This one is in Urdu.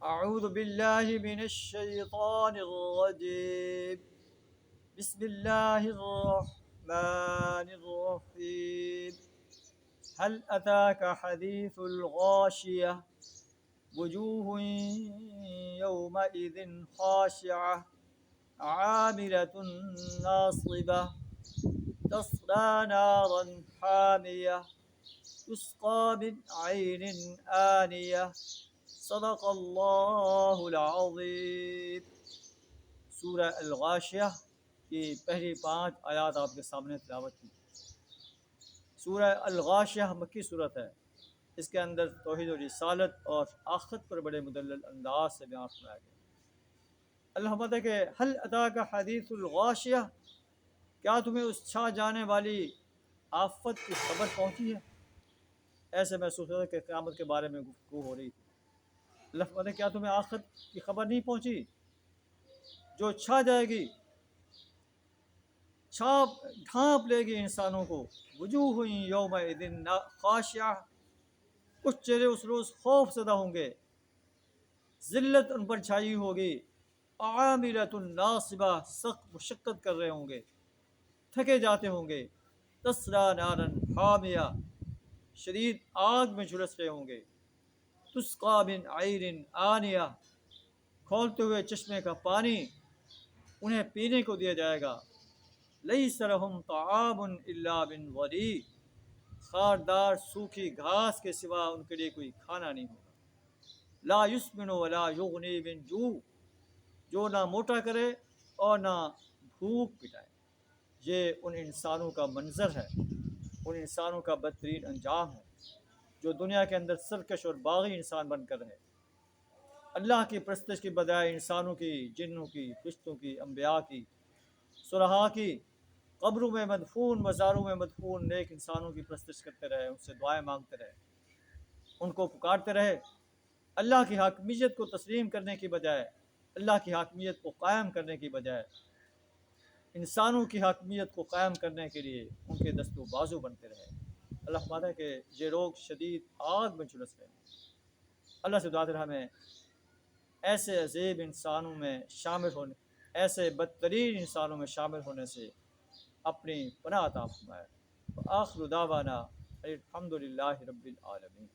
أعوذ بالله من الشيطان الرجيم. بسم الله الرحمن الرحيم. هل أتاك حديث الغاشية وجوه يومئذ خاشعة عاملة ناصبة تصلى نارا حامية تسقى من عين آنية صدق اللہ العظیم۔ سورہ الغاشیہ کی پہلی 5 آیات آپ کے سامنے تلاوت کی۔ سورہ الغاشیہ مکی صورت ہے۔ اس کے اندر توحید و رسالت اور آخرت پر بڑے مدلل انداز سے بیان فرمایا گیا۔ اللہ فرماتا ہے کہ هل اتاک حدیث الغاشیہ، کیا تمہیں اس چھا جانے والی آفت کی خبر پہنچی ہے؟ ایسے محسوس ہوتا ہے کہ قیامت کے بارے میں گفتگو ہو رہی تھی۔ اللہ فرماتا ہے کیا تمہیں آخرت کی خبر نہیں پہنچی جو چھا جائے گی، ڈھانپ لے گی انسانوں کو۔ وجوہ یومئذ خاشعہ، کچھ چہرے اس روز خوف زدہ ہوں گے، ذلت ان پر چھائی ہوگی۔ عاملۃ ناصبہ، سخت مشقت کر رہے ہوں گے، تھکے جاتے ہوں گے۔ تصلیٰ نارا حامیہ، شدید آگ میں جھلس رہے ہوں گے۔ تسقیٰ من عین آنیہ، کھولتے ہوئے چشمے کا پانی انہیں پینے کو دیا جائے گا۔ لیس لہم طعام الا من ضریع، خاردار سوکھی گھاس کے سوا ان کے لیے کوئی کھانا نہیں ہوگا۔ لا یسمن ولا یغنی من جوع، جو نہ موٹا کرے اور نہ بھوک مٹائے۔ یہ ان انسانوں کا منظر ہے، ان انسانوں کا بدترین انجام ہے جو دنیا کے اندر سرکش اور باغی انسان بن کر رہے، اللہ کی پرستش کی بجائے انسانوں کی، جنوں کی، فرشتوں کی، انبیاء کی، صلحاء کی، قبروں میں مدفون، مزاروں میں مدفون نیک انسانوں کی پرستش کرتے رہے، ان سے دعائیں مانگتے رہے، ان کو پکارتے رہے۔ اللہ کی حاکمیت کو تسلیم کرنے کی بجائے، اللہ کی حاکمیت کو قائم کرنے کی بجائے انسانوں کی حاکمیت کو قائم کرنے کے لیے ان کے دست و بازو بنتے رہے۔ اللہ فرماتا ہے کہ یہ لوگ شدید آگ میں جھلس رہے ہیں۔ اللہ سے دعا ہے ہمیں ایسے عذاب انسانوں میں شامل ہونے، ایسے بدترین انسانوں میں شامل ہونے سے اپنی پناہ عطا فرمائے۔ آخر دعوانا الحمد للہ رب العالمین۔